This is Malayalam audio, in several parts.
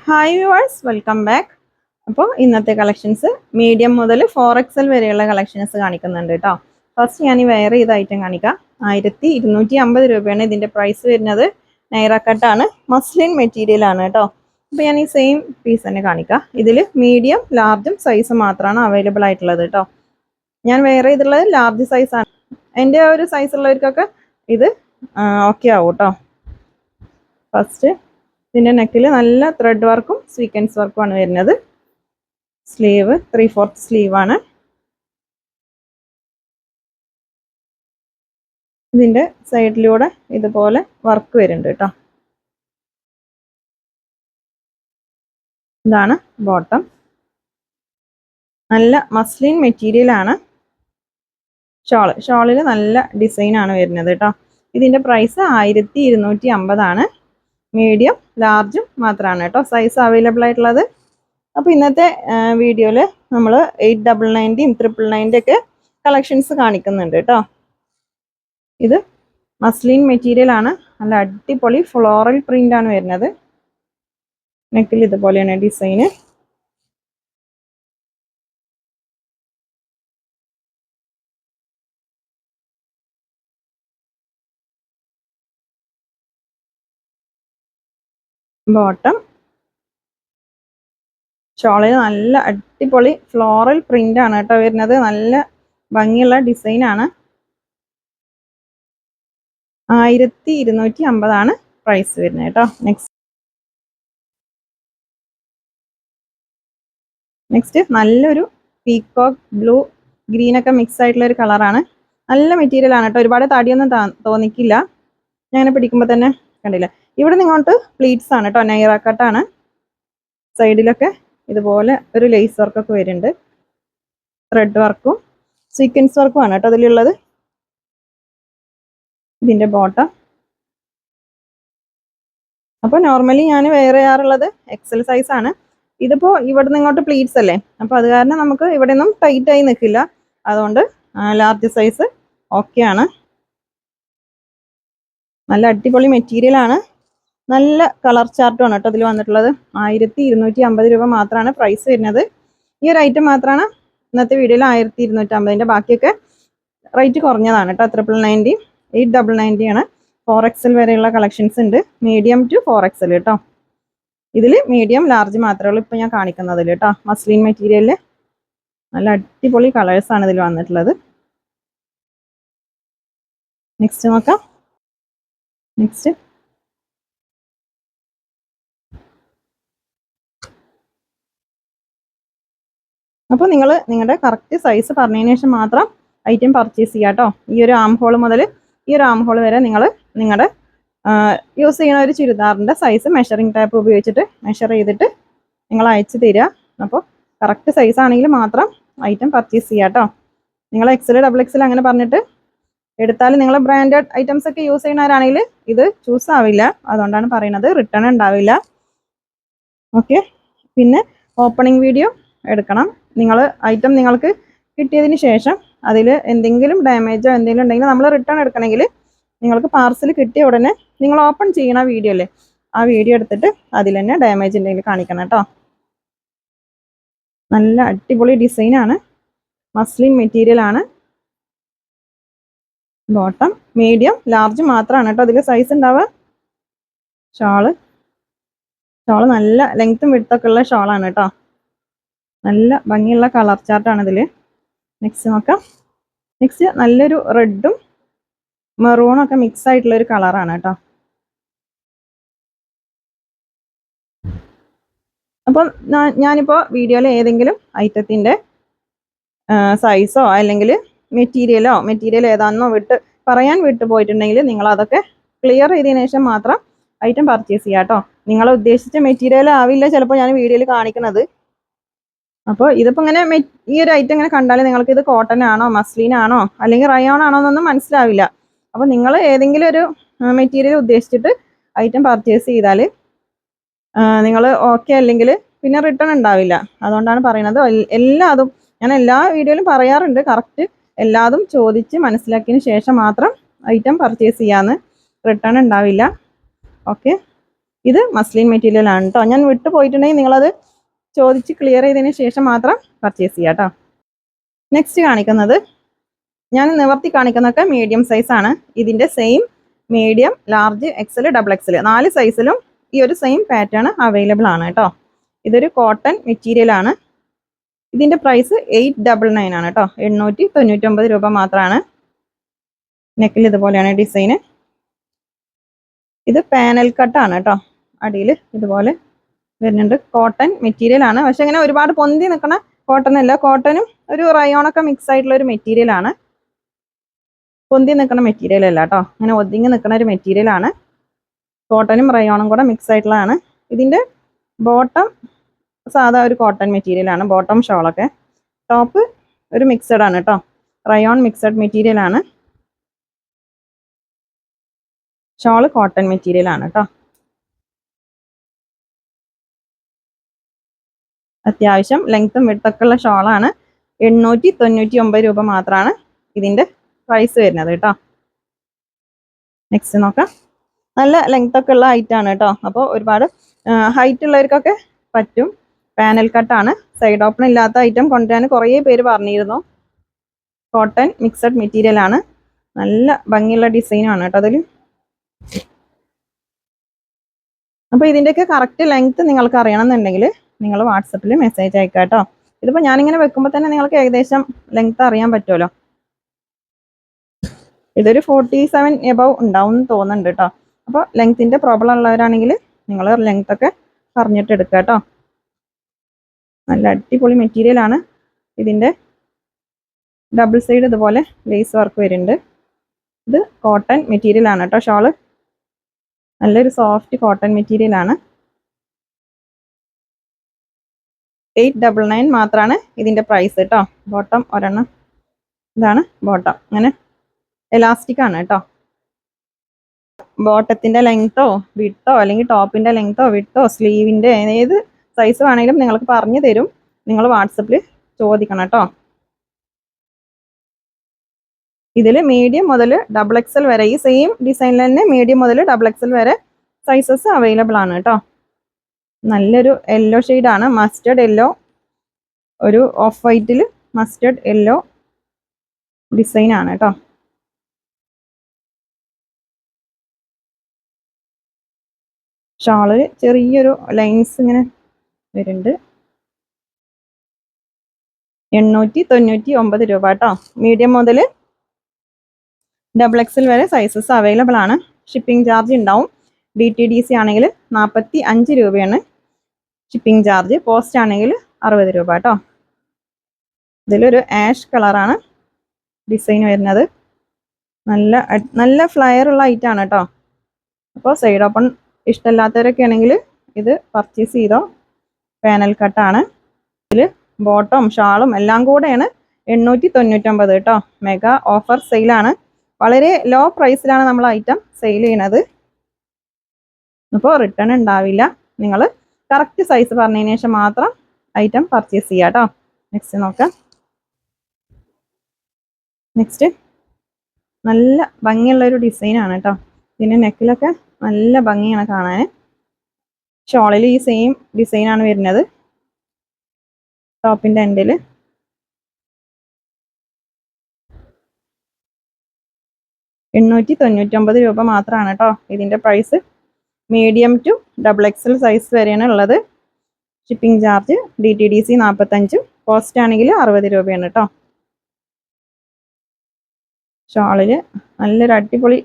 Hi viewers, welcome back. അപ്പോൾ ഇന്നത്തെ കളക്ഷൻസ് മീഡിയം മുതൽ 4XL വരെയുള്ള കളക്ഷൻസ് കാണിക്കുന്നുണ്ട് കേട്ടോ. ഫസ്റ്റ് ഞാൻ ഈ വെയർ ചെയ്ത ഐറ്റം കാണിക്കാം. 1250 രൂപയാണ് ഇതിൻ്റെ പ്രൈസ് വരുന്നത്. നൈറ കട്ടാണ്, മസ്ലിൻ മെറ്റീരിയൽ ആണ് കേട്ടോ. അപ്പോൾ ഞാൻ ഈ സെയിം പീസ് തന്നെ കാണിക്കാം. ഇതിൽ മീഡിയം ലാർജും സൈസ് മാത്രമാണ് അവൈലബിൾ ആയിട്ടുള്ളത് കേട്ടോ. ഞാൻ വെയർ ചെയ്തിട്ടുള്ളത് ലാർജ് സൈസാണ്. എൻ്റെ ഒരു സൈസ് ഉള്ളവർക്കൊക്കെ ഇത് ഓക്കെ ആവും കേട്ടോ. ഫസ്റ്റ് ഇതിൻ്റെ നെക്കിൽ നല്ല ത്രെഡ് വർക്കും സ്വീക്വൻസ് വർക്കുമാണ് വരുന്നത്. സ്ലീവ് 3/4 സ്ലീവാണ്. ഇതിൻ്റെ സൈഡിലൂടെ ഇതുപോലെ വർക്ക് വരുന്നുണ്ട് കേട്ടോ. ഇതാണ് ബോട്ടം. നല്ല മസ്ലിൻ മെറ്റീരിയൽ ആണ്. ഷോളിൽ നല്ല ഡിസൈൻ ആണ് വരുന്നത് കേട്ടോ. ഇതിൻ്റെ പ്രൈസ് 1250 ആണ്. മീഡിയം ലാർജും മാത്രമാണ് കേട്ടോ സൈസ് അവൈലബിൾ ആയിട്ടുള്ളത്. അപ്പോൾ ഇന്നത്തെ വീഡിയോയിൽ നമ്മൾ 899 999 ഒക്കെ കളക്ഷൻസ് കാണിക്കുന്നുണ്ട് കേട്ടോ. ഇത് മസ്ലിൻ മെറ്റീരിയൽ ആണ്. നല്ല അടിപൊളി ഫ്ലോറൽ പ്രിന്റ് ആണ് വരുന്നത്. നെക്കിൽ ഇതുപോലെയാണ് ഡിസൈന്. ബോട്ടം ഷോളിൽ നല്ല അടിപൊളി ഫ്ലോറൽ പ്രിന്റ് ആണ് കേട്ടോ വരുന്നത്. നല്ല ഭംഗിയുള്ള ഡിസൈൻ ആണ്. 1250 ആണ് പ്രൈസ് വരുന്നത് കേട്ടോ. നെക്സ്റ്റ് നല്ലൊരു പീകോക്ക് ബ്ലൂ ഗ്രീൻ ഒക്കെ മിക്സ് ആയിട്ടുള്ള ഒരു കളറാണ്. നല്ല മെറ്റീരിയൽ ആണ് കേട്ടോ. ഒരുപാട് തടിയൊന്നും തോന്നിക്കില്ല. ഞാൻ പിടിക്കുമ്പോൾ തന്നെ കണ്ടില്ല. ഇവിടെ നിങ്ങോട്ട് പ്ലീറ്റ്സ് ആണ് കേട്ടോ. നൈറ കട്ടാണ്. സൈഡിലൊക്കെ ഇതുപോലെ ഒരു ലേസ് വർക്കൊക്കെ വരുന്നുണ്ട്. ത്രെഡ് വർക്കും സീക്വൻസ് വർക്കും ആണ് കേട്ടോ അതിലുള്ളത്. ഇതിൻ്റെ ബോട്ടം. അപ്പോൾ നോർമലി ഞാൻ വെയർ ചെയ്യാറുള്ളത് എക്സൽ സൈസ് ആണ്. ഇതിപ്പോൾ ഇവിടെ നിന്ന് ഇങ്ങോട്ട് പ്ലീറ്റ്സ് അല്ലേ, അപ്പോൾ അത് കാരണം നമുക്ക് ഇവിടെ ഒന്നും ടൈറ്റ് ആയി നിൽക്കില്ല. അതുകൊണ്ട് ലാർജ് സൈസ് ഓക്കെ ആണ്. നല്ല അടിപൊളി മെറ്റീരിയൽ ആണ്. നല്ല കളർ ചാർട്ടും ആണ് കേട്ടോ അതിൽ വന്നിട്ടുള്ളത്. 1250 രൂപ മാത്രമാണ് പ്രൈസ് വരുന്നത്. ഈ ഒരു ഐറ്റം മാത്രമാണ് ഇന്നത്തെ വീഡിയോയിൽ 1250. ബാക്കിയൊക്കെ റേറ്റ് കുറഞ്ഞതാണ് കേട്ടോ. 990 899 ആണ്. 4XL വരെയുള്ള കളക്ഷൻസ് ഉണ്ട്. മീഡിയം ടു 4XL കേട്ടോ. ഇതിൽ മീഡിയം ലാർജ് മാത്രമേ ഉള്ളൂ ഇപ്പോൾ ഞാൻ കാണിക്കുന്നതിൽ കേട്ടോ. മസ്ലിൻ മെറ്റീരിയലിൽ നല്ല അടിപൊളി കളേഴ്സാണ് ഇതിൽ വന്നിട്ടുള്ളത്. നെക്സ്റ്റ് നോക്കാം. നെക്സ്റ്റ് അപ്പോൾ നിങ്ങൾ നിങ്ങളുടെ കറക്റ്റ് സൈസ് പറഞ്ഞതിന് ശേഷം മാത്രം ഐറ്റം പർച്ചേസ് ചെയ്യുക കേട്ടോ. ഈ ഒരു ആം ഹോൾ മുതൽ ഈ ഒരു ആം ഹോൾ വരെ നിങ്ങൾ നിങ്ങളുടെ യൂസ് ചെയ്യുന്ന ഒരു ചുരിദാറിൻ്റെ സൈസ് മെഷറിംഗ് ടേപ്പ് ഉപയോഗിച്ചിട്ട് മെഷർ ചെയ്തിട്ട് നിങ്ങൾ അയച്ചു തരിക. അപ്പോൾ കറക്റ്റ് സൈസ് ആണെങ്കിൽ മാത്രം ഐറ്റം പർച്ചേസ് ചെയ്യുക കേട്ടോ. നിങ്ങൾ XL XXL അങ്ങനെ പറഞ്ഞിട്ട് എടുത്താൽ നിങ്ങൾ ബ്രാൻഡഡ് ഐറ്റംസ് ഒക്കെ യൂസ് ചെയ്യുന്നവരാണെങ്കിൽ ഇത് ചൂസ് ആവില്ല. അതുകൊണ്ടാണ് പറയുന്നത്. റിട്ടേൺ ഉണ്ടാവില്ല. ഓക്കെ. പിന്നെ ഓപ്പണിംഗ് വീഡിയോ എടുക്കണം. നിങ്ങൾ ഐറ്റം നിങ്ങൾക്ക് കിട്ടിയതിന് ശേഷം അതിൽ എന്തെങ്കിലും ഡാമേജോ എന്തെങ്കിലും ഉണ്ടെങ്കിൽ നമ്മൾ റിട്ടേൺ എടുക്കണമെങ്കിൽ നിങ്ങൾക്ക് പാർസൽ കിട്ടിയ ഉടനെ നിങ്ങൾ ഓപ്പൺ ചെയ്യണ വീഡിയോ അല്ലേ, ആ വീഡിയോ എടുത്തിട്ട് അതിൽ തന്നെ ഡാമേജ് ഉണ്ടെങ്കിൽ കാണിക്കണം കേട്ടോ. നല്ല അടിപൊളി ഡിസൈനാണ്. മസ്ലിൻ മെറ്റീരിയൽ ആണ്. ബോട്ടം മീഡിയം ലാർജ് മാത്രമാണ് കേട്ടോ അതിൽ സൈസ് ഉണ്ടാവുക. ഷോള് നല്ല ലെങ്ത്തും വിഡ്ത്തൊക്കെ ഉള്ള ഷോളാണ് കേട്ടോ. നല്ല ഭംഗിയുള്ള കളർ ചാർട്ടാണ് ഇതിൽ. നെക്സ്റ്റ് നോക്കാം. നെക്സ്റ്റ് നല്ലൊരു റെഡും മെറൂണും ഒക്കെ മിക്സ് ആയിട്ടുള്ള ഒരു കളറാണ് കേട്ടോ. അപ്പോൾ ഞാനിപ്പോൾ വീഡിയോയിൽ ഏതെങ്കിലും ഐറ്റത്തിൻ്റെ സൈസോ അല്ലെങ്കിൽ മെറ്റീരിയൽ ഏതാണെന്നോ പറയാൻ വിട്ടു പോയിട്ടുണ്ടെങ്കിൽ നിങ്ങൾ അതൊക്കെ ക്ലിയർ ചെയ്തതിനു ശേഷം മാത്രം ഐറ്റം പർച്ചേസ് ചെയ്യുക കേട്ടോ. നിങ്ങൾ ഉദ്ദേശിച്ച മെറ്റീരിയൽ ആവില്ല ചിലപ്പോൾ ഞാൻ വീഡിയോയിൽ കാണിക്കുന്നത്. അപ്പോൾ ഇതിപ്പോൾ ഇങ്ങനെ ഈ ഒരു ഐറ്റം ഇങ്ങനെ കണ്ടാൽ നിങ്ങൾക്ക് ഇത് കോട്ടൺ ആണോ മസ്ലിൻ ആണോ അല്ലെങ്കിൽ റയോൺ ആണോ എന്നൊന്നും മനസ്സിലാവില്ല. അപ്പോൾ നിങ്ങൾ ഏതെങ്കിലും ഒരു മെറ്റീരിയൽ ഉദ്ദേശിച്ചിട്ട് ഐറ്റം പർച്ചേസ് ചെയ്താൽ നിങ്ങൾ ഓക്കെ അല്ലെങ്കിൽ പിന്നെ റിട്ടേൺ ഉണ്ടാവില്ല. അതുകൊണ്ടാണ് പറയുന്നത്. എല്ലാതും ഞാൻ എല്ലാ വീഡിയോയിലും പറയാറുണ്ട്. കറക്റ്റ് എല്ലാതും ചോദിച്ച് മനസ്സിലാക്കിയതിന് ശേഷം മാത്രം ഐറ്റം പർച്ചേസ് ചെയ്യാമെന്ന്. റിട്ടേൺ ഉണ്ടാവില്ല. ഓക്കെ. ഇത് മസ്ലിൻ മെറ്റീരിയൽ ആണ് കേട്ടോ. ഞാൻ വിട്ടു പോയിട്ടുണ്ടെങ്കിൽ നിങ്ങളത് ചോദിച്ച് ക്ലിയർ ചെയ്തതിന് ശേഷം മാത്രം പർച്ചേസ് ചെയ്യാം കേട്ടോ. നെക്സ്റ്റ് കാണിക്കുന്നത് ഞാൻ നിവർത്തി കാണിക്കുന്നതൊക്കെ മീഡിയം സൈസ് ആണ്. ഇതിന്റെ same medium, large, XL, double XL 4 സൈസിലും ഈ ഒരു സെയിം പാറ്റേൺ അവൈലബിൾ ആണ് കേട്ടോ. ഇതൊരു കോട്ടൺ മെറ്റീരിയൽ ആണ്. ഇതിന്റെ പ്രൈസ് 899 ആണ് കേട്ടോ. 899 രൂപ മാത്രമാണ്. നെക്കിൽ ഇതുപോലെയാണ് ഡിസൈന്. ഇത് പാനൽ കട്ടാണ് കേട്ടോ. അടിയിൽ ഇതുപോലെ വരുന്നുണ്ട്. കോട്ടൺ മെറ്റീരിയൽ ആണ്. പക്ഷെ ഇങ്ങനെ ഒരുപാട് പൊന്തി നിൽക്കുന്ന കോട്ടൺ അല്ല. കോട്ടനും ഒരു റയോണൊക്കെ മിക്സ് ആയിട്ടുള്ള ഒരു മെറ്റീരിയൽ ആണ്. പൊന്തി നിൽക്കുന്ന മെറ്റീരിയൽ അല്ല കേട്ടോ. അങ്ങനെ ഒതുങ്ങി നിൽക്കുന്ന ഒരു മെറ്റീരിയൽ ആണ്. കോട്ടനും റയോണും കൂടെ മിക്സ് ആയിട്ടുള്ളതാണ്. ഇതിന്റെ ബോട്ടം സാധാ ഒരു കോട്ടൺ മെറ്റീരിയൽ ആണ്. ബോട്ടം ഷോളൊക്കെ. ടോപ്പ് ഒരു മിക്സഡ് ആണ് കേട്ടോ. റയോൺ മിക്സഡ് മെറ്റീരിയൽ ആണ്. ഷോള് കോട്ടൺ മെറ്റീരിയൽ ആണ് കേട്ടോ. അത്യാവശ്യം ലെങ്ത്തും വിഡ്ത്തൊക്കെ ഉള്ള ഷോളാണ്. 899 രൂപ മാത്രമാണ് ഇതിന്റെ പ്രൈസ് വരുന്നത് കേട്ടോ. നെക്സ്റ്റ് നോക്കാം. നല്ല ലെങ്ത് ഒക്കെ ഉള്ള ഹൈറ്റ് ആണ് കേട്ടോ. അപ്പോൾ ഒരുപാട് ഹൈറ്റ് ഉള്ളവർക്കൊക്കെ പറ്റും. പാനൽ കട്ടാണ്. സൈഡ് ഓപ്പൺ ഇല്ലാത്ത ഐറ്റം കൊണ്ടുവരാൻ കുറേ പേര് പറഞ്ഞിരുന്നു. കോട്ടൺ മിക്സഡ് മെറ്റീരിയൽ ആണ്. നല്ല ഭംഗിയുള്ള ഡിസൈനാണ് കേട്ടോ അതിൽ. അപ്പോൾ ഇതിൻ്റെയൊക്കെ കറക്റ്റ് ലെങ്ത് നിങ്ങൾക്ക് അറിയണമെന്നുണ്ടെങ്കിൽ നിങ്ങൾ വാട്സപ്പിൽ മെസ്സേജ് അയക്കാം കേട്ടോ. ഇതിപ്പോൾ ഞാനിങ്ങനെ വെക്കുമ്പോൾ തന്നെ നിങ്ങൾക്ക് ഏകദേശം ലെങ്ത് അറിയാൻ പറ്റുമല്ലോ. ഇതൊരു 47 എബവ് ഉണ്ടാവും എന്ന് തോന്നുന്നുണ്ട് കേട്ടോ. അപ്പോൾ ലെങ്ത്തിന്റെ പ്രോബ്ലം ഉള്ളവരാണെങ്കിൽ നിങ്ങൾ ലെങ്ത് ഒക്കെ പറഞ്ഞിട്ട് എടുക്കുക കേട്ടോ. നല്ല അടിപൊളി മെറ്റീരിയൽ ആണ്. ഇതിന്റെ ഡബിൾ സൈഡ് ഇതുപോലെ ലേസ് വർക്ക് വരുന്നുണ്ട്. ഇത് കോട്ടൺ മെറ്റീരിയൽ ആണ് കേട്ടോ. ഷോള് നല്ലൊരു സോഫ്റ്റ് കോട്ടൺ മെറ്റീരിയൽ ആണ്. 899 മാത്രമാണ് ഇതിന്റെ പ്രൈസ് കേട്ടോ. ബോട്ടം ഒരെണ്ണം ഇതാണ് ബോട്ടം. അങ്ങനെ എലാസ്റ്റിക് ആണ് കേട്ടോ. ബോട്ടത്തിന്റെ ലെങ്തോ വിഡ്ത്തോ അല്ലെങ്കിൽ ടോപ്പിന്റെ ലെങ്തോ വിഡ്ത്തോ സ്ലീവിന്റെ ഏത് സൈസ് വേണമെങ്കിലും നിങ്ങൾക്ക് പറഞ്ഞു തരും. നിങ്ങൾ വാട്സപ്പിൽ ചോദിക്കണം കേട്ടോ. ഇതിൽ മീഡിയം മുതൽ ഡബിൾ എക്സൽ വരെ ഈ സെയിം ഡിസൈനിൽ തന്നെ മീഡിയം മുതൽ ഡബിൾ എക്സൽ വരെ സൈസസ് അവൈലബിൾ ആണ് കേട്ടോ. നല്ലൊരു യെല്ലോ ഷെയ്ഡാണ്. മസ്റ്റർഡ് യെല്ലോ, ഒരു ഓഫ് വൈറ്റിൽ മസ്റ്റർഡ് യെല്ലോ ഡിസൈൻ ആണ് കേട്ടോ. ഷാളിൽ ചെറിയൊരു ലൈൻസ് ഇങ്ങനെ വരുന്നുണ്ട്. 899 രൂപ കേട്ടോ. മീഡിയം മുതൽ ഡബിൾ എക്സൽ വരെ സൈസസ് അവൈലബിൾ ആണ്. ഷിപ്പിംഗ് ചാർജ് ഉണ്ടാവും. DTDC ആണെങ്കിൽ 45 രൂപയാണ് ഷിപ്പിംഗ് ചാർജ്. പോസ്റ്റ് ആണെങ്കിൽ 60 രൂപ കേട്ടോ. ഇതിലൊരു ആഷ് കളറാണ് ഡിസൈൻ വരുന്നത്. നല്ല ഫ്ലയർ ഉള്ള ഐറ്റാണ് കേട്ടോ. അപ്പോൾ സൈഡ് ഓപ്പൺ ഇഷ്ടമില്ലാത്തവരൊക്കെ ആണെങ്കിൽ ഇത് പർച്ചേസ് ചെയ്തോ. പാനൽ കട്ടാണ്. ഇതിൽ ബോട്ടം ഷാളും എല്ലാം കൂടെയാണ് 899 കേട്ടോ. മെഗാ ഓഫർ സെയിലാണ്. വളരെ ലോ പ്രൈസിലാണ് നമ്മൾ ഐറ്റം സെയിൽ ചെയ്യണത്. അപ്പോൾ റിട്ടേൺ ഉണ്ടാവില്ല. നിങ്ങൾ കറക്റ്റ് സൈസ് പറഞ്ഞതിന് ശേഷം മാത്രം ഐറ്റം പർച്ചേസ് ചെയ്യാം കേട്ടോ. നെക്സ്റ്റ് നോക്കാം. നെക്സ്റ്റ് നല്ല ഭംഗിയുള്ള ഒരു ഡിസൈനാണ് കേട്ടോ. ഇതിൻ്റെ നെക്കിലൊക്കെ നല്ല ഭംഗിയാണ് കാണാൻ. ഷോളിൽ ഈ സെയിം ഡിസൈനാണ് വരുന്നത്. ടോപ്പിൻ്റെ എൻഡിൽ $899 രൂപ മാത്രമാണ് കേട്ടോ ഇതിൻ്റെ price. Medium to double XL size വരെയാണ് ഉള്ളത്. ഷിപ്പിംഗ് ചാർജ് DTDC 45, പോസ്റ്റ് ആണെങ്കിൽ 60 രൂപയാണ് കേട്ടോ. ഷോളിൽ നല്ലൊരു അടിപൊളി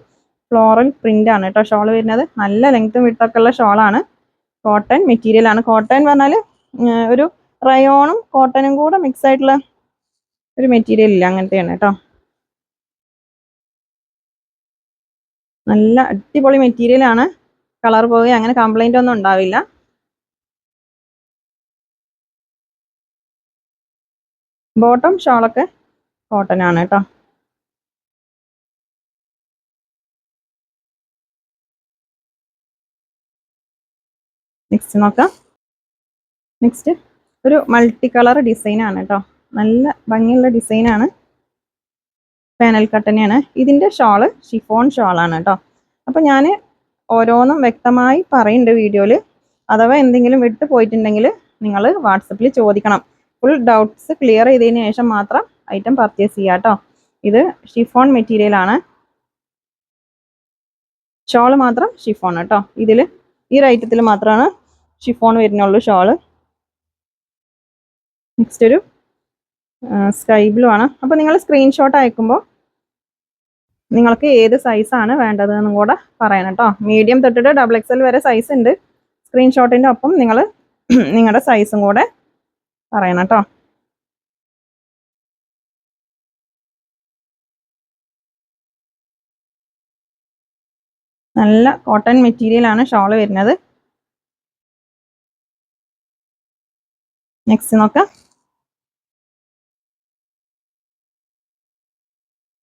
ഫ്ലോറൽ പ്രിന്റ് ആണ് കേട്ടോ ഷോൾ വരുന്നത്. നല്ല ലെങ്ത്തും വിഡ്ത്തൊക്കെ ഉള്ള ഷോളാണ്. കോട്ടൺ മെറ്റീരിയൽ ആണ്. കോട്ടൺ പറഞ്ഞാൽ ഒരു റയോണും കോട്ടനും കൂടെ മിക്സ് ആയിട്ടുള്ള ഒരു മെറ്റീരിയൽ ഇല്ല, അങ്ങനത്തെയാണ് കേട്ടോ. നല്ല അടിപൊളി മെറ്റീരിയൽ ആണ്. കളർ പോവുക അങ്ങനെ കംപ്ലൈന്റ് ഒന്നും ഉണ്ടാവില്ല. ബോട്ടം ഷോളൊക്കെ കോട്ടൺ ആണ് കേട്ടോ. നെക്സ്റ്റ് നോക്കാം. നെക്സ്റ്റ് ഒരു മൾട്ടി കളർ ഡിസൈൻ ആണ് കേട്ടോ. നല്ല ഭംഗിയുള്ള ഡിസൈനാണ്. പാനൽ കട്ടനെയാണ്. ഇതിൻ്റെ ഷോള് ഷിഫോൺ ഷോളാണ് കേട്ടോ. അപ്പോൾ ഞാൻ ഓരോന്നും വ്യക്തമായി പറയുന്നുണ്ട് വീഡിയോയിൽ. അഥവാ എന്തെങ്കിലും വിട്ടു പോയിട്ടുണ്ടെങ്കിൽ നിങ്ങൾ വാട്സപ്പിൽ ചോദിക്കണം. ഫുൾ ഡൗട്ട്സ് ക്ലിയർ ചെയ്തതിന് ശേഷം മാത്രം ഐറ്റം പർച്ചേസ് ചെയ്യാം കേട്ടോ. ഇത് ഷിഫോൺ മെറ്റീരിയൽ ആണ്. ഷോള് മാത്രം ഷിഫോൺ കേട്ടോ. ഇതിൽ ഈ ഒരു ഐറ്റത്തിൽ മാത്രമാണ് ഷിഫോൺ വരുന്നുള്ളൂ ഷോള്. നെക്സ്റ്റ് ഒരു സ്കൈ ബ്ലൂ ആണ്. അപ്പോൾ നിങ്ങൾ സ്ക്രീൻഷോട്ട് അയക്കുമ്പോൾ നിങ്ങൾക്ക് ഏത് സൈസാണ് വേണ്ടതെന്നും കൂടെ പറയണം കേട്ടോ. മീഡിയം തൊട്ടിട്ട് XXL വരെ സൈസ് ഉണ്ട്. സ്ക്രീൻഷോട്ടിൻ്റെ ഒപ്പം നിങ്ങൾ നിങ്ങളുടെ സൈസും കൂടെ പറയണം കേട്ടോ. നല്ല കോട്ടൺ മെറ്റീരിയൽ ആണ് ഷോള് വരുന്നത്. നെക്സ്റ്റ് നോക്കാം.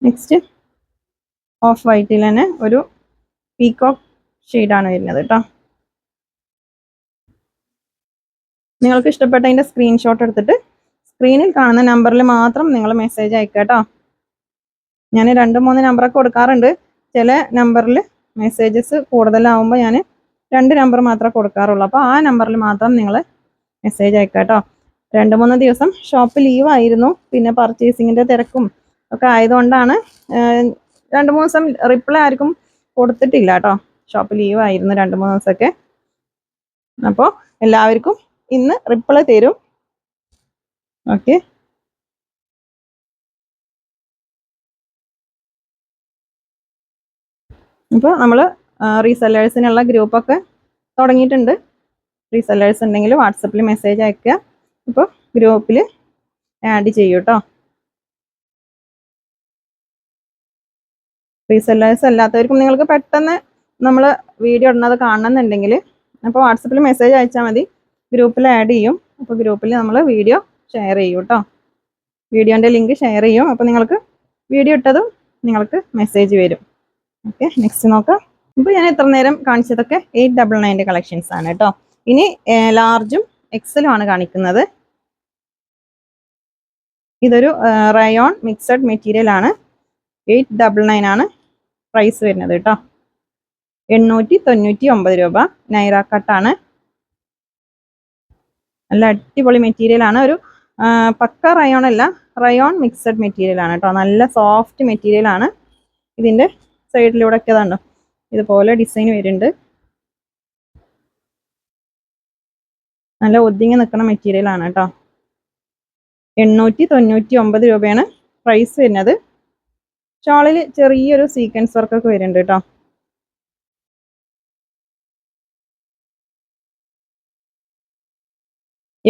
നെക്സ്റ്റ് ഓഫ് വൈറ്റിൽ തന്നെ ഒരു പീകോക്ക് ഷെയ്ഡാണ് വരുന്നത് കേട്ടോ. നിങ്ങൾക്ക് ഇഷ്ടപ്പെട്ടതിൻ്റെ സ്ക്രീൻഷോട്ട് എടുത്തിട്ട് സ്ക്രീനിൽ കാണുന്ന നമ്പറിൽ മാത്രം നിങ്ങൾ മെസ്സേജ് അയക്കുക കേട്ടോ. ഞാൻ 2-3 നമ്പറൊക്കെ കൊടുക്കാറുണ്ട്. ചില നമ്പറിൽ മെസ്സേജസ് കൂടുതലാവുമ്പോൾ ഞാൻ 2 നമ്പർ മാത്രമേ കൊടുക്കാറുള്ളൂ. അപ്പോൾ ആ നമ്പറിൽ മാത്രം നിങ്ങൾ മെസ്സേജ് അയക്കുക കേട്ടോ. 2-3 ദിവസം ഷോപ്പ് ലീവ് ആയിരുന്നു. പിന്നെ പർച്ചേസിങ്ങിൻ്റെ തിരക്കും ഒക്കെ ആയതുകൊണ്ടാണ് 2-3 ദിവസം റിപ്ലൈ ആർക്കും കൊടുത്തിട്ടില്ല കേട്ടോ. ഷോപ്പ് ലീവ് ആയിരുന്നു 2-3 ദിവസമൊക്കെ. അപ്പോൾ എല്ലാവർക്കും ഇന്ന് റിപ്ലൈ തരും. ഓക്കെ. ഇപ്പോൾ നമ്മൾ റീസെല്ലേഴ്സിനുള്ള ഗ്രൂപ്പൊക്കെ തുടങ്ങിയിട്ടുണ്ട്. റീസെല്ലേഴ്സ് ഉണ്ടെങ്കിൽ വാട്സപ്പിൽ മെസ്സേജ് അയക്കുക. ഇപ്പോൾ ഗ്രൂപ്പിൽ ആഡ് ചെയ്യൂ കേട്ടോ. റീസെല്ലേഴ്സ് അല്ലാത്തവർക്കും നിങ്ങൾക്ക് പെട്ടെന്ന് നമ്മൾ വീഡിയോ ഇടുന്നത് കാണണമെന്നുണ്ടെങ്കിൽ അപ്പോൾ വാട്സപ്പിൽ മെസ്സേജ് അയച്ചാൽ മതി. ഗ്രൂപ്പിൽ ആഡ് ചെയ്യും. അപ്പോൾ ഗ്രൂപ്പിൽ നമ്മൾ വീഡിയോ ഷെയർ ചെയ്യും കേട്ടോ. വീഡിയോൻ്റെ ലിങ്ക് ഷെയർ ചെയ്യും. അപ്പോൾ നിങ്ങൾക്ക് വീഡിയോ ഇട്ടതും നിങ്ങൾക്ക് മെസ്സേജ് വരും. ഓക്കെ. നെക്സ്റ്റ് നോക്കാം. ഇപ്പോൾ ഞാൻ ഇത്ര നേരം കാണിച്ചതൊക്കെ 899 കളക്ഷൻസ് ആണ് കേട്ടോ. ഇനി ലാർജും എക്സലും ആണ് കാണിക്കുന്നത്. ഇതൊരു റയോൺ മിക്സഡ് മെറ്റീരിയൽ ആണ്. 899 ആണ് പ്രൈസ് വരുന്നത് കേട്ടോ. 899 രൂപ. നൈറ കട്ടാണ്. നല്ല അടിപൊളി മെറ്റീരിയൽ ആണ്. ഒരു പക്ക റയോൺ അല്ല, റയോൺ മിക്സഡ് മെറ്റീരിയൽ ആണ് കേട്ടോ. നല്ല സോഫ്റ്റ് മെറ്റീരിയൽ ആണ്. ഇതിൻ്റെ സൈഡിലൂടെ ഒക്കെ കണ്ടോ ഇതുപോലെ ഡിസൈൻ വരുന്നുണ്ട്. നല്ല ഒതുങ്ങി നിൽക്കുന്ന മെറ്റീരിയൽ ആണ് കേട്ടോ. 899 രൂപയാണ് പ്രൈസ് വരുന്നത്. ഷോളിൽ ചെറിയൊരു സീക്വൻസ് വർക്കൊക്കെ വരുന്നുണ്ട് കേട്ടോ.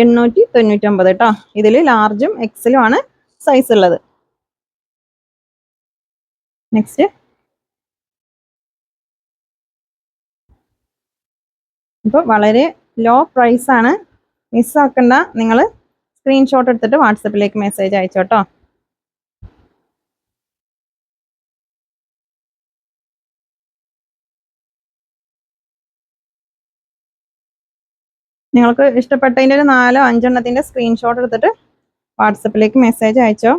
$899 കേട്ടോ. ഇതിൽ ലാർജും എക്സലും ആണ് സൈസ് ഉള്ളത്. നെക്സ്റ്റ് ഇപ്പോൾ വളരെ ലോ പ്രൈസ് ആണ്. മിസ്സാക്കണ്ട. നിങ്ങൾ സ്ക്രീൻഷോട്ട് എടുത്തിട്ട് വാട്സപ്പിലേക്ക് മെസ്സേജ് അയച്ചോട്ടോ. നിങ്ങൾക്ക് ഇഷ്ടപ്പെട്ടതിൻ്റെ ഒരു 4-5 എണ്ണത്തിൻ്റെ സ്ക്രീൻഷോട്ട് എടുത്തിട്ട് വാട്സപ്പിലേക്ക് മെസ്സേജ് അയച്ചോ.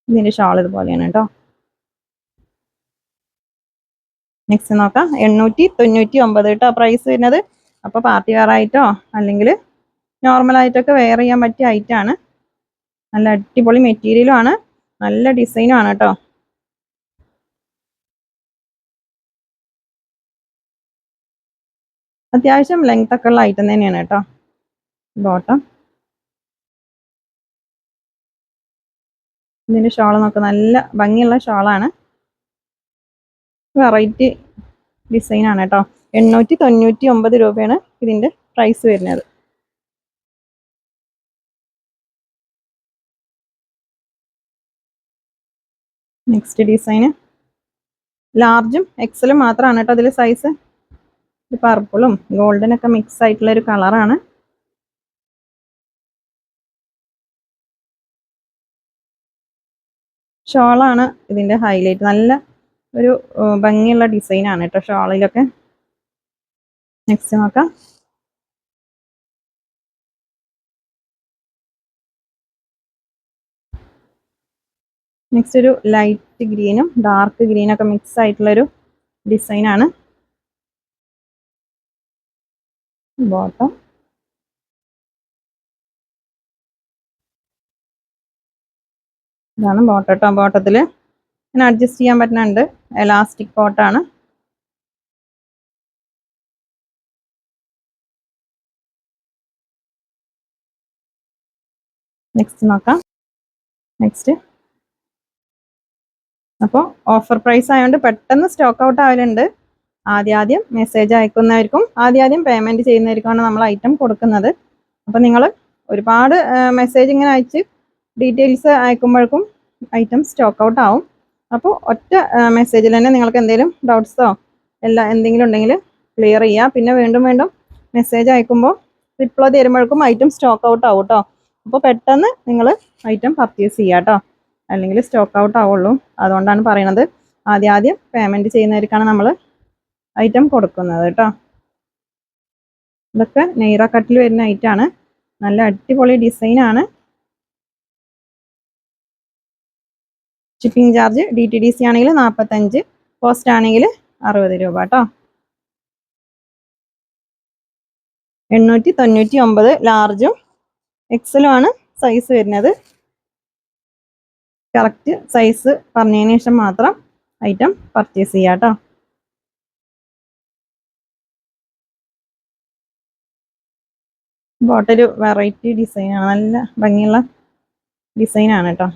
ഇതിൻ്റെ ഷാൾ ഇതുപോലെയാണ് കേട്ടോ. നെക്സ്റ്റ് നോക്കാം. 899 കേട്ടോ പ്രൈസ് വരുന്നത്. അപ്പോൾ പാർട്ടി വെയർ ആയിട്ടോ അല്ലെങ്കിൽ നോർമലായിട്ടൊക്കെ വെയർ ചെയ്യാൻ പറ്റിയ ഐറ്റമാണ്. നല്ല അടിപൊളി മെറ്റീരിയലും ആണ്. നല്ല ഡിസൈനും ആണ് കേട്ടോ. അത്യാവശ്യം ലെങ്ത് ഒക്കെ ഉള്ള ഐറ്റം തന്നെയാണ് കേട്ടോ. ബോട്ടം. ഇതിൻ്റെ ഷോൾ നോക്കുക. നല്ല ഭംഗിയുള്ള ഷോളാണ്. വെറൈറ്റി ഡിസൈൻ ആണ് കേട്ടോ. 899 രൂപയാണ് ഇതിൻ്റെ പ്രൈസ് വരുന്നത്. നെക്സ്റ്റ് ഡിസൈന് ലാർജും എക്സലും മാത്രമാണ് കേട്ടോ അതിൽ സൈസ്. പർപ്പിളും ഗോൾഡനൊക്കെ മിക്സ് ആയിട്ടുള്ള ഒരു കളറാണ്. ഷോളാണ് ഇതിൻ്റെ ഹൈലൈറ്റ്. നല്ല ഒരു ഭംഗിയുള്ള ഡിസൈൻ ആണ് കേട്ടോ ഷോളിലൊക്കെ. നെക്സ്റ്റ് നോക്കാം. നെക്സ്റ്റ് ഒരു ലൈറ്റ് ഗ്രീനും ഡാർക്ക് ഗ്രീനൊക്കെ മിക്സ് ആയിട്ടുള്ളൊരു ഡിസൈനാണ് ബോട്ടം. ഇതാണ് ബോട്ടം കേട്ടോ. ബോട്ടത്തിൽ ഇങ്ങനെ അഡ്ജസ്റ്റ് ചെയ്യാൻ പറ്റുന്നുണ്ട്. എലാസ്റ്റിക് ബോട്ടാണ്. നെക്സ്റ്റ് നോക്കാം. നെക്സ്റ്റ് അപ്പോൾ ഓഫർ പ്രൈസ് ആയതുകൊണ്ട് പെട്ടെന്ന് സ്റ്റോക്ക് ഔട്ട് ആവലുണ്ട്. ആദ്യം മെസ്സേജ് അയക്കുന്നവർക്കും ആദ്യം പേയ്മെന്റ് ചെയ്യുന്നവർക്കുമാണ് നമ്മൾ ഐറ്റം കൊടുക്കുന്നത്. അപ്പോൾ നിങ്ങൾ ഒരുപാട് മെസ്സേജ് ഇങ്ങനെ അയച്ച് ഡീറ്റെയിൽസ് അയക്കുമ്പോഴേക്കും ഐറ്റം സ്റ്റോക്ക് ഔട്ട് ആവും. അപ്പോൾ ഒറ്റ മെസ്സേജിൽ തന്നെ നിങ്ങൾക്ക് എന്തെങ്കിലും ഡൗട്ട്സോ എന്തെങ്കിലും ഉണ്ടെങ്കിൽ ക്ലിയർ ചെയ്യുക. പിന്നെ വീണ്ടും മെസ്സേജ് അയക്കുമ്പോൾ റിപ്ലൈ തരുമ്പോഴേക്കും ഐറ്റം സ്റ്റോക്ക് ഔട്ട് ആവും കേട്ടോ. അപ്പോൾ പെട്ടെന്ന് നിങ്ങൾ ഐറ്റം പർച്ചേസ് ചെയ്യുക കേട്ടോ, അല്ലെങ്കിൽ സ്റ്റോക്ക് ഔട്ട് ആവുള്ളൂ. അതുകൊണ്ടാണ് പറയുന്നത്. ആദ്യം പേയ്മെന്റ് ചെയ്യുന്നവർക്കാണ് നമ്മൾ ഐറ്റം കൊടുക്കുന്നത് കേട്ടോ. ഇതൊക്കെ നെയ്റ കട്ടിൽ വരുന്ന ഐറ്റമാണ്. നല്ല അടിപൊളി ഡിസൈനാണ്. ഷിപ്പിംഗ് ചാർജ് DTDC ആണെങ്കിൽ 45, പോസ്റ്റ് ആണെങ്കിൽ 60 രൂപ കേട്ടോ. 899 ലാർജും എക്സലും ആണ് സൈസ് വരുന്നത്. കറക്റ്റ് സൈസ് പറഞ്ഞതിന് ശേഷം മാത്രം ഐറ്റം പർച്ചേസ് ചെയ്യാം കേട്ടോ. ബോട്ടൊരു വെറൈറ്റി ഡിസൈനാണ്. നല്ല ഭംഗിയുള്ള ഡിസൈനാണ് കേട്ടോ.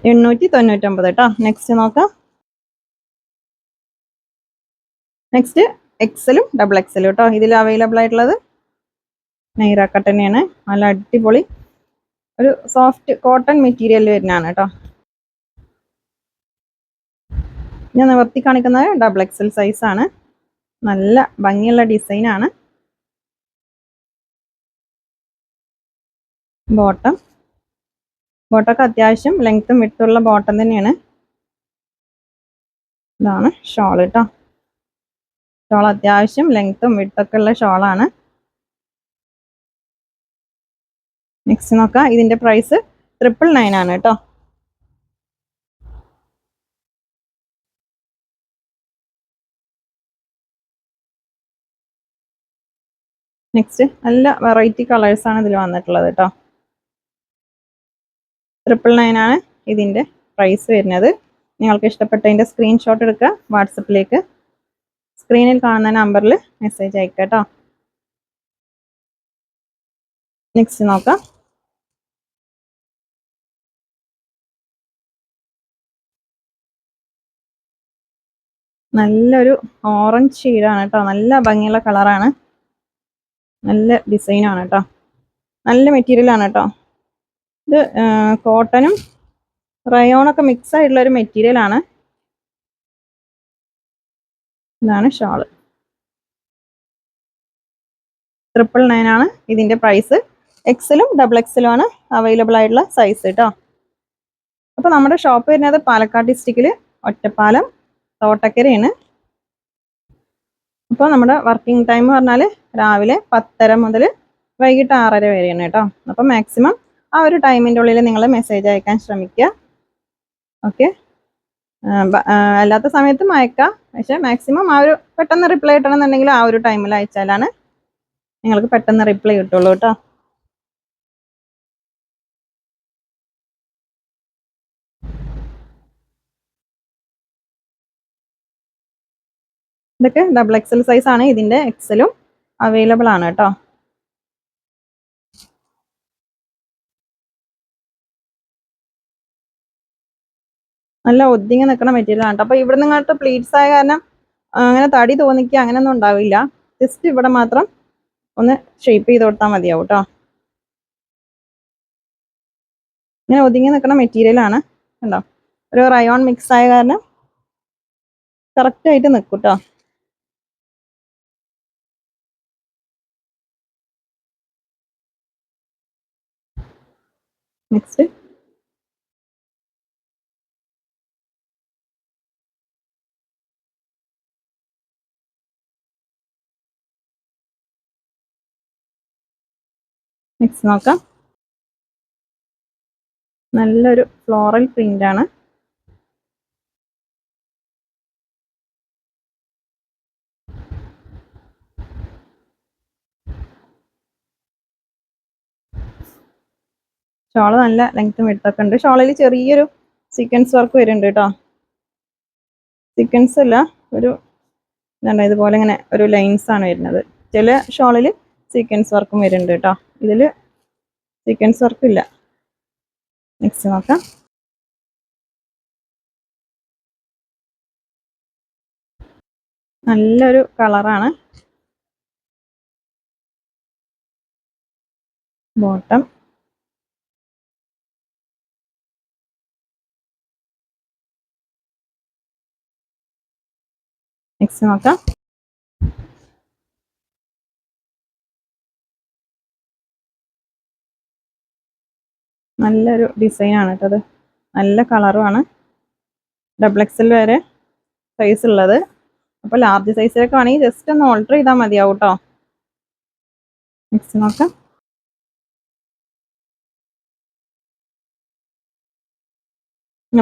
$899 കേട്ടോ. നെക്സ്റ്റ് നോക്കാം. നെക്സ്റ്റ് എക്സലും ഡബിൾ എക്സലും കേട്ടോ. ഇതിൽ അവൈലബിൾ ആയിട്ടുള്ളത് നെയ്റ കട്ട് തന്നെയാണ്. നല്ല അടിപൊളി ഒരു സോഫ്റ്റ് കോട്ടൺ മെറ്റീരിയൽ വരുന്നതാണ് കേട്ടോ. ഞാൻ നിവർത്തി കാണിക്കുന്നത് ഡബിൾ എക്സൽ സൈസാണ്. നല്ല ഭംഗിയുള്ള ഡിസൈനാണ്. ബോട്ടമൊക്കെ അത്യാവശ്യം ലെങ്ത്തും വിട്ടുള്ള ബോട്ടം തന്നെയാണ്. ഇതാണ് ഷോൾ കേട്ടോ. ഷോൾ അത്യാവശ്യം ലെങ്ത്തും വിട്ടൊക്കെ ഉള്ള ഷോളാണ്. നെക്സ്റ്റ് നോക്കാം. ഇതിന്റെ പ്രൈസ് 999 ആണ് കേട്ടോ. നെക്സ്റ്റ് നല്ല വെറൈറ്റി കളേഴ്സ് ആണ് ഇതിൽ വന്നിട്ടുള്ളത് കേട്ടോ. 999 ആണ് ഇതിന്റെ പ്രൈസ് വരുന്നത്. നിങ്ങൾക്ക് ഇഷ്ടപ്പെട്ടതിന്റെ സ്ക്രീൻഷോട്ട് എടുക്കുക, വാട്സപ്പിലേക്ക് സ്ക്രീനിൽ കാണുന്ന നമ്പറിൽ മെസ്സേജ് അയക്കുക കേട്ടോ. നെക്സ്റ്റ് നോക്കാം. നല്ലൊരു ഓറഞ്ച് ഷെയ്ഡാണ് കേട്ടോ. നല്ല ഭംഗിയുള്ള കളറാണ്. നല്ല ഡിസൈനാണ് കേട്ടോ. നല്ല മെറ്റീരിയൽ ആണ് കേട്ടോ. ഇത് കോട്ടനും റയോണൊക്കെ മിക്സ് ആയിട്ടുള്ള ഒരു മെറ്റീരിയൽ ആണ്. ഇതാണ് ഷാള്. 999 ആണ് ഇതിന്റെ പ്രൈസ്. എക്സലും ഡബിൾ എക്സലും ആണ് അവൈലബിൾ ആയിട്ടുള്ള സൈസ് കേട്ടോ. അപ്പോൾ നമ്മുടെ ഷോപ്പ് വരുന്നത് പാലക്കാട് ഡിസ്ട്രിക്റ്റിൽ ഒറ്റപ്പാലം തോട്ടക്കരയാണ്. അപ്പോൾ നമ്മുടെ വർക്കിംഗ് ടൈം പറഞ്ഞാൽ രാവിലെ 10:30 മുതൽ വൈകിട്ട് 6:30 വരെയാണ് കേട്ടോ. അപ്പോൾ മാക്സിമം ആ ഒരു ടൈമിൻ്റെ ഉള്ളിൽ നിങ്ങൾ മെസ്സേജ് അയക്കാൻ ശ്രമിക്കുക. ഓക്കെ. അല്ലാത്ത സമയത്തും അയക്കാം. പക്ഷെ മാക്സിമം ആ ഒരു പെട്ടെന്ന് റിപ്ലൈ കിട്ടണമെന്നുണ്ടെങ്കിൽ ആ ഒരു ടൈമിൽ അയച്ചാലാണ് നിങ്ങൾക്ക് പെട്ടെന്ന് റിപ്ലൈ കിട്ടുള്ളൂ കേട്ടോ. ഇതൊക്കെ ഡബിൾ എക്സൽ സൈസ് ആണ്. ഇതിന്റെ എക്സലും അവൈലബിൾ ആണ് കേട്ടോ. നല്ല ഒതുങ്ങി നിൽക്കുന്ന മെറ്റീരിയൽ ആണ് കേട്ടോ. അപ്പോൾ ഇവിടെ നിങ്ങൾട്ട് പ്ലീറ്റ്സ് ആയ കാരണം അങ്ങനെ തടി തോന്നിക്കുക അങ്ങനെയൊന്നും ഉണ്ടാവില്ല. ജസ്റ്റ് ഇവിടെ മാത്രം ഒന്ന് ഷേപ്പ് ചെയ്ത് കൊടുത്താൽ മതിയാവും കേട്ടോ. ഇങ്ങനെ ഒതുങ്ങി നിൽക്കുന്ന മെറ്റീരിയൽ ആണ് കണ്ടോ. ഒരു റയോൺ മിക്സ് ആയ കാരണം കറക്റ്റ് ആയിട്ട് നിൽക്കും കേട്ടോ. നെക്സ്റ്റ് നെക്സ്റ്റ് നോക്കാം. നല്ലൊരു ഫ്ലോറൽ പ്രിന്റ് ആണ്. ഷോള് നല്ല ലെങ്ത്തും വിഡ്ത്തൊക്കെ ഉണ്ട്. ഷോളിൽ ചെറിയൊരു സീക്വൻസ് വർക്ക് വരുന്നുണ്ട് കേട്ടോ. സീക്വൻസ് അല്ല, ഒരു ഇതുണ്ട്, ഇതുപോലെ ഇങ്ങനെ ഒരു ലൈൻസ് ആണ് വരുന്നത്. ചില ഷോളിൽ സീക്വൻസ് വർക്കും വരുന്നുണ്ട് കേട്ടോ. ഇതിൽ സീക്വൻസ് വർക്ക് ഇല്ല. നെക്സ്റ്റ് നോക്കാം. നല്ലൊരു കളറാണ്. ബോട്ടം നെക്സ്റ്റ് നോക്കാം. നല്ലൊരു ഡിസൈൻ ആണ് കേട്ടത്. നല്ല കളറുമാണ്. ഡബിൾ എക്സൽ വരെ സൈസ് ഉള്ളത്. അപ്പോൾ ലാർജ് സൈസിലൊക്കെ ആണെങ്കിൽ ജസ്റ്റ് ഒന്ന് ഓൾട്ടർ ചെയ്താൽ മതിയാവും കേട്ടോ. നെക്സ്റ്റ് നോക്കാം.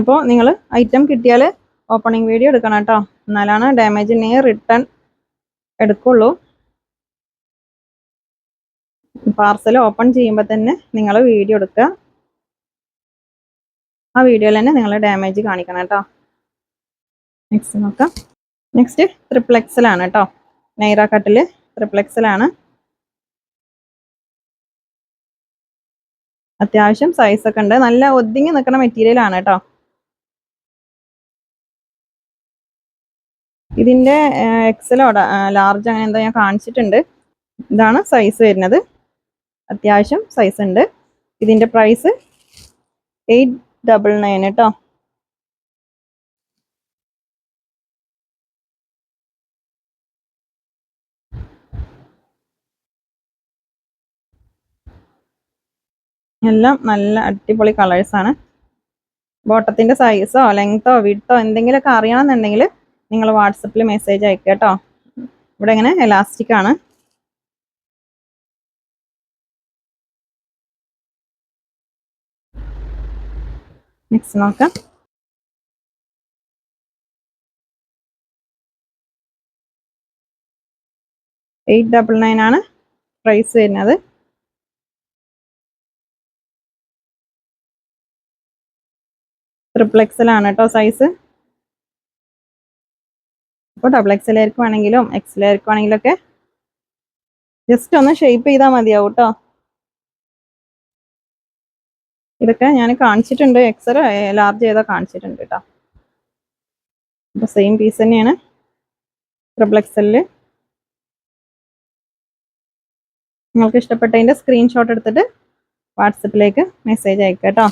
അപ്പോൾ നിങ്ങൾ ഐറ്റം കിട്ടിയാൽ ഓപ്പണിംഗ് വീഡിയോ എടുക്കണം കേട്ടോ. എന്നാലാണ് ഡാമേജ് ഉണ്ടെങ്കിൽ റിട്ടേൺ എടുക്കുള്ളൂ. പാർസൽ ഓപ്പൺ ചെയ്യുമ്പോൾ തന്നെ നിങ്ങൾ വീഡിയോ എടുക്കുക. ആ വീഡിയോയിൽ തന്നെ നിങ്ങൾ ഡാമേജ് കാണിക്കണം കേട്ടോ. നെക്സ്റ്റ് നോക്കാം. നെക്സ്റ്റ് ട്രിപ്ലെക്സിലാണ് കേട്ടോ. നൈറ കട്ടിൽ ട്രിപ്ലെക്സിലാണ്. അത്യാവശ്യം സൈസൊക്കെ ഉണ്ട്. നല്ല ഒതുങ്ങി നിൽക്കുന്ന മെറ്റീരിയൽ ആണ് കേട്ടോ. ഇതിൻ്റെ എക്സലോ ലാർജ് അങ്ങനെ എന്തോ ഞാൻ കാണിച്ചിട്ടുണ്ട്. ഇതാണ് സൈസ് വരുന്നത്. അത്യാവശ്യം സൈസ് ഉണ്ട്. ഇതിൻ്റെ പ്രൈസ് 899 കേട്ടോ. എല്ലാം നല്ല അടിപൊളി കളേഴ്സാണ്. ബോട്ടത്തിൻ്റെ സൈസോ ലെങ്തോ വിഡ്ത്തോ എന്തെങ്കിലുമൊക്കെ അറിയണമെന്നുണ്ടെങ്കിൽ നിങ്ങൾ വാട്സപ്പിൽ മെസ്സേജ് അയക്കുക കേട്ടോ. ഇവിടെ ഇങ്ങനെ എലാസ്റ്റിക് ആണ്. നെക്സ്റ്റ് നോക്കാം. $899 ആണ് പ്രൈസ് വരുന്നത്. ട്രിപ്പിൾ എക്സൽ ആണ് കേട്ടോ സൈസ്. അപ്പോൾ ഡബിൾ എക്സലായിരിക്കും ആണെങ്കിലും എക്സലായിരിക്കും ആണെങ്കിലും ഒക്കെ ജസ്റ്റ് ഒന്ന് ഷേപ്പ് ചെയ്താൽ മതിയാവും കേട്ടോ. ഇതൊക്കെ ഞാൻ കാണിച്ചിട്ടുണ്ട്. എക്സൽ ലാർജ് ചെയ്താൽ കാണിച്ചിട്ടുണ്ട് കേട്ടോ. അപ്പോൾ സെയിം പീസ് തന്നെയാണ് ട്രിപ്പിൾ എക്സലിൽ. നിങ്ങൾക്ക് ഇഷ്ടപ്പെട്ടതിൻ്റെ സ്ക്രീൻഷോട്ട് എടുത്തിട്ട് വാട്സപ്പിലേക്ക് മെസ്സേജ് അയക്കുക കേട്ടോ.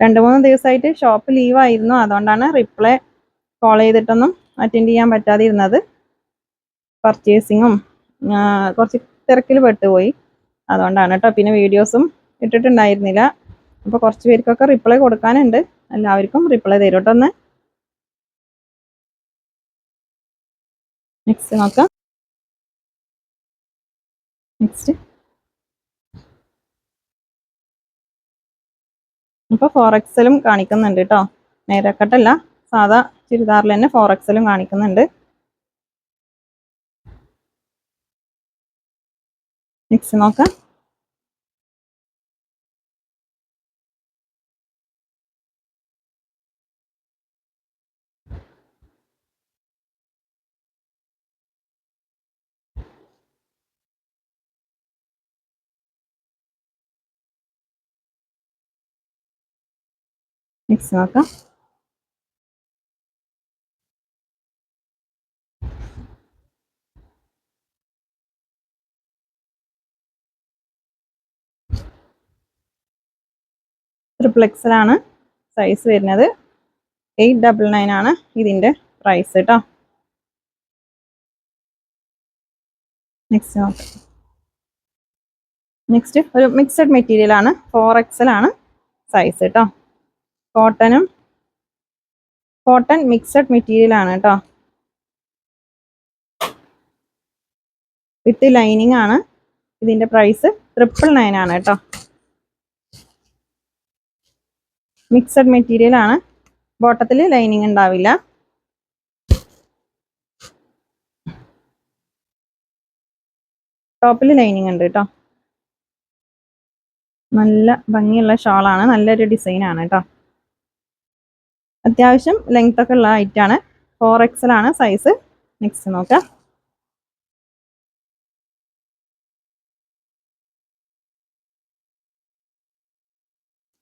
2-3 ദിവസമായിട്ട് ഷോപ്പ് ലീവായിരുന്നു. അതുകൊണ്ടാണ് റിപ്ലൈ കോൾ ചെയ്തിട്ടൊന്നും അറ്റൻഡ് ചെയ്യാൻ പറ്റാതിരുന്നത്. പർച്ചേസിങ്ങും കുറച്ച് തിരക്കിൽ പെട്ടുപോയി. അതുകൊണ്ടാണ് കേട്ടോ. പിന്നെ വീഡിയോസും ഇട്ടിട്ടുണ്ടായിരുന്നില്ല. അപ്പോൾ കുറച്ച് പേർക്കൊക്കെ റിപ്ലൈ കൊടുക്കാനുണ്ട്. എല്ലാവർക്കും റിപ്ലൈ തരും കേട്ടോ. ഒന്ന് നെക്സ്റ്റ് നോക്കാം. നെക്സ്റ്റ് ഇപ്പോൾ 4XL കാണിക്കുന്നുണ്ട് കേട്ടോ. നേരക്കട്ടല്ല, സാധാ ചുരിദാറിൽ തന്നെ 4XL കാണിക്കുന്നുണ്ട്. നെക്സ്റ്റ് നോക്കാം. നെക്സ്റ്റ് നോക്കാം. ട്രിപ്പിൾ എക്സൽ ആണ് സൈസ് വരുന്നത്. 899 ആണ് ഇതിൻ്റെ പ്രൈസ് കേട്ടോ. നെക്സ്റ്റ് നോക്കാം. നെക്സ്റ്റ് ഒരു മിക്സഡ് മെറ്റീരിയൽ ആണ്. 4XL ആണ് സൈസ് കേട്ടോ. കോട്ടൺ മിക്സഡ് മെറ്റീരിയൽ ആണ് കേട്ടോ. വിത്ത് ലൈനിങ് ആണ്. ഇതിൻ്റെ പ്രൈസ് 999 ആണ് കേട്ടോ. മിക്സഡ് മെറ്റീരിയൽ ആണ്. ബോട്ടത്തിൽ ലൈനിങ് ഉണ്ടാവില്ല. ടോപ്പിൽ ലൈനിങ് ഉണ്ട് കേട്ടോ. നല്ല ഭംഗിയുള്ള ഷാളാണ്. നല്ലൊരു ഡിസൈനാണ് കേട്ടോ. അത്യാവശ്യം ലെങ്ത് ഒക്കെ ഉള്ള ഐറ്റാണ്. 4XL ആണ് സൈസ്. നെക്സ്റ്റ് നോക്കാം.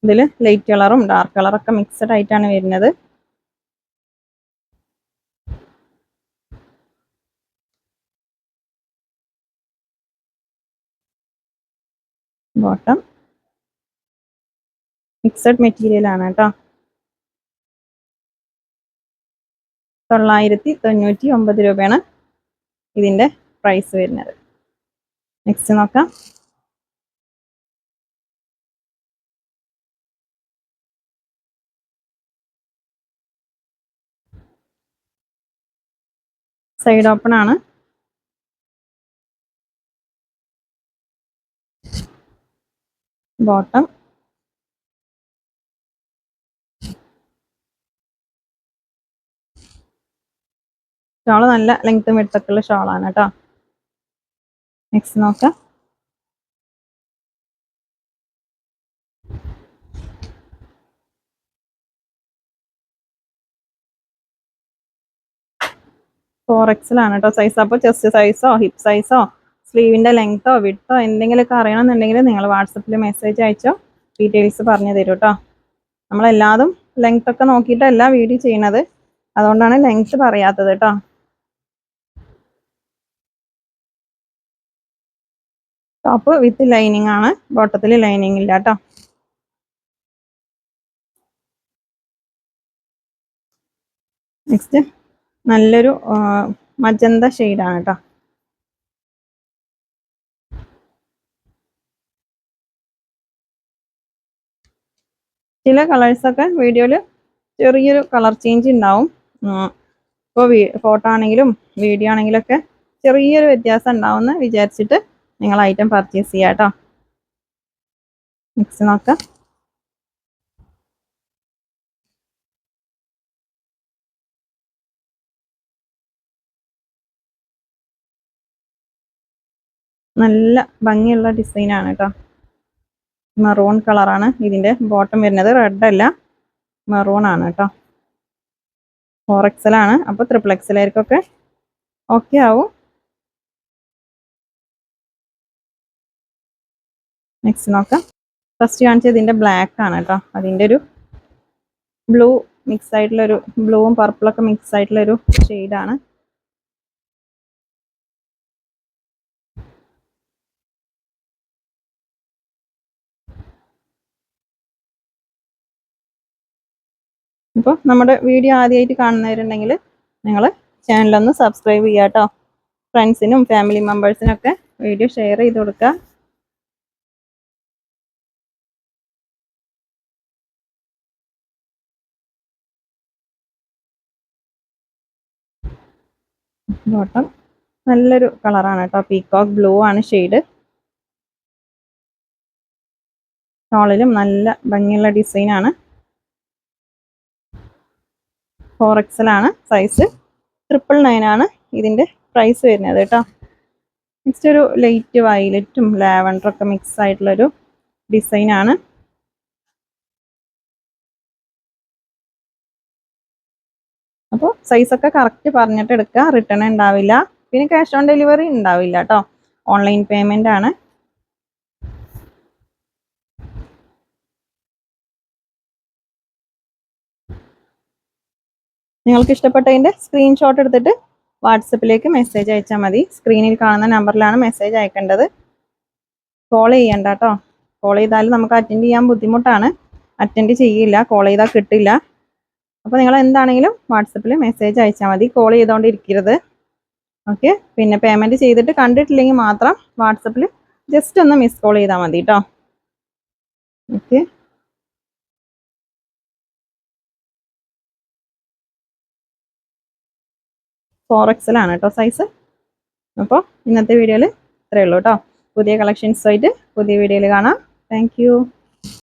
ഇതിൽ ലൈറ്റ് കളറും ഡാർക്ക് കളറൊക്കെ മിക്സഡ് ആയിട്ടാണ് വരുന്നത്. ബോട്ടം മിക്സഡ് മെറ്റീരിയൽ ആണ് കേട്ടോ. 999 രൂപയാണ് ഇതിൻ്റെ പ്രൈസ് വരുന്നത്. നെക്സ്റ്റ് നോക്കാം. സൈഡ് ഓപ്പൺ ആണ്. ബോട്ടം ഷാള് നല്ല ലെങ്ത്തും വെട്ടൊക്കെയുള്ള ഷാളാണ് കേട്ടോ. നെക്സ്റ്റ് നോക്കാം. ഫോർ എക്സൽ ആണ് കേട്ടോ സൈസ്. അപ്പോൾ ചെസ്റ്റ് സൈസോ ഹിപ്പ് സൈസോ സ്ലീവിൻ്റെ ലെങ്ത്തോ വിഡ്ത്തോ എന്തെങ്കിലുമൊക്കെ അറിയണമെന്നുണ്ടെങ്കിൽ നിങ്ങൾ വാട്സപ്പിൽ മെസ്സേജ് അയച്ചോ, ഡീറ്റെയിൽസ് പറഞ്ഞു തരും കേട്ടോ. നമ്മളെല്ലാതും ലെങ്ത് ഒക്കെ നോക്കിയിട്ടല്ല വീഡിയോ ചെയ്യണത്, അതുകൊണ്ടാണ് ലെങ്ത് പറയാത്തത് കേട്ടോ. ടോപ്പ് വിത്ത് ലൈനിങ് ആണ്. ബോട്ടത്തിൽ ലൈനിങ് ഇല്ല കേട്ടോ. നെക്സ്റ്റ് നല്ലൊരു മജന്ത ഷെയ്ഡാണ് കേട്ടോ. ചില കളേഴ്സൊക്കെ വീഡിയോയിൽ ചെറിയൊരു കളർ ചേഞ്ച് ഉണ്ടാവും. ഇപ്പോൾ ഫോട്ടോ ആണെങ്കിലും വീഡിയോ ആണെങ്കിലൊക്കെ ചെറിയൊരു വ്യത്യാസം ഉണ്ടാവുമെന്ന് വിചാരിച്ചിട്ട് നിങ്ങൾ ഐറ്റം പർച്ചേസ് ചെയ്യാം കേട്ടോ. നെക്സ്റ്റ് നോക്കാം. നല്ല ഭംഗിയുള്ള ഡിസൈനാണ് കേട്ടോ. മെറൂൺ കളറാണ് ഇതിൻ്റെ ബോട്ടം വരുന്നത്. റെഡ് അല്ല, മെറൂൺ ആണ് കേട്ടോ. 4XL ആണ്. അപ്പോൾ 3XL ഓക്കെ ആവും. നെക്സ്റ്റ് നോക്കാം. ഫസ്റ്റ് കാണിച്ചത് ഇതിൻ്റെ ബ്ലാക്ക് ആണ് കേട്ടോ. അതിൻ്റെ ഒരു ബ്ലൂ മിക്സ് ആയിട്ടുള്ളൊരു ബ്ലൂവും പർപ്പിളൊക്കെ മിക്സ് ആയിട്ടുള്ളൊരു ഷെയ്ഡാണ്. അപ്പോൾ നമ്മുടെ വീഡിയോ ആദ്യമായിട്ട് കാണുന്നവരുണ്ടെങ്കിൽ നിങ്ങൾ ചാനലൊന്ന് സബ്സ്ക്രൈബ് ചെയ്യുക കേട്ടോ. ഫ്രണ്ട്സിനും ഫാമിലി മെമ്പേഴ്സിനൊക്കെ വീഡിയോ ഷെയർ ചെയ്ത് കൊടുക്കുക. ബോട്ടം നല്ലൊരു കളറാണ് കേട്ടോ. പീകോക്ക് ബ്ലൂ ആണ് ഷെയ്ഡ്. ഷോളിലും നല്ല ഭംഗിയുള്ള ഡിസൈനാണ്. 4XL ആണ് സൈസ്. 999 ആണ് ഇതിൻ്റെ പ്രൈസ് വരുന്നത് കേട്ടോ. നെക്സ്റ്റ് ഒരു ലൈറ്റ് വയലറ്റും ലാവൻഡറൊക്കെ മിക്സ് ആയിട്ടുള്ളൊരു ഡിസൈനാണ്. അപ്പോൾ സൈസൊക്കെ കറക്റ്റ് പറഞ്ഞിട്ട് എടുക്കുക. റിട്ടേൺ ഉണ്ടാവില്ല. പിന്നെ ക്യാഷ് ഓൺ ഡെലിവറി ഉണ്ടാവില്ല കേട്ടോ. ഓൺലൈൻ പേയ്മെൻ്റ് ആണ്. നിങ്ങൾക്ക് ഇഷ്ടപ്പെട്ടതിൻ്റെ സ്ക്രീൻഷോട്ട് എടുത്തിട്ട് വാട്സപ്പിലേക്ക് മെസ്സേജ് അയച്ചാൽ മതി. സ്ക്രീനിൽ കാണുന്ന നമ്പറിലാണ് മെസ്സേജ് അയക്കേണ്ടത്. കോൾ ചെയ്യണ്ട കേട്ടോ. കോൾ ചെയ്താൽ നമുക്ക് അറ്റൻഡ് ചെയ്യാൻ ബുദ്ധിമുട്ടാണ്. അറ്റൻഡ് ചെയ്യില്ല, കോൾ ചെയ്താൽ കിട്ടില്ല. അപ്പോൾ നിങ്ങൾ എന്താണെങ്കിലും വാട്സപ്പിൽ മെസ്സേജ് അയച്ചാൽ മതി. കോൾ ചെയ്തുകൊണ്ടിരിക്കരുത്. ഓക്കെ. പിന്നെ പേയ്മെൻറ്റ് ചെയ്തിട്ട് കണ്ടിട്ടില്ലെങ്കിൽ മാത്രം വാട്സപ്പിൽ ജസ്റ്റ് ഒന്ന് മിസ് കോൾ ചെയ്താൽ മതി കേട്ടോ. ഓക്കെ. ഫോർ എക്സൽ ആണ് കേട്ടോ സൈസ്. അപ്പോൾ ഇന്നത്തെ വീഡിയോയിൽ ഇത്രയേ ഉള്ളൂ കേട്ടോ. പുതിയ കളക്ഷൻസുമായിട്ട് പുതിയ വീഡിയോയിൽ കാണാം. താങ്ക്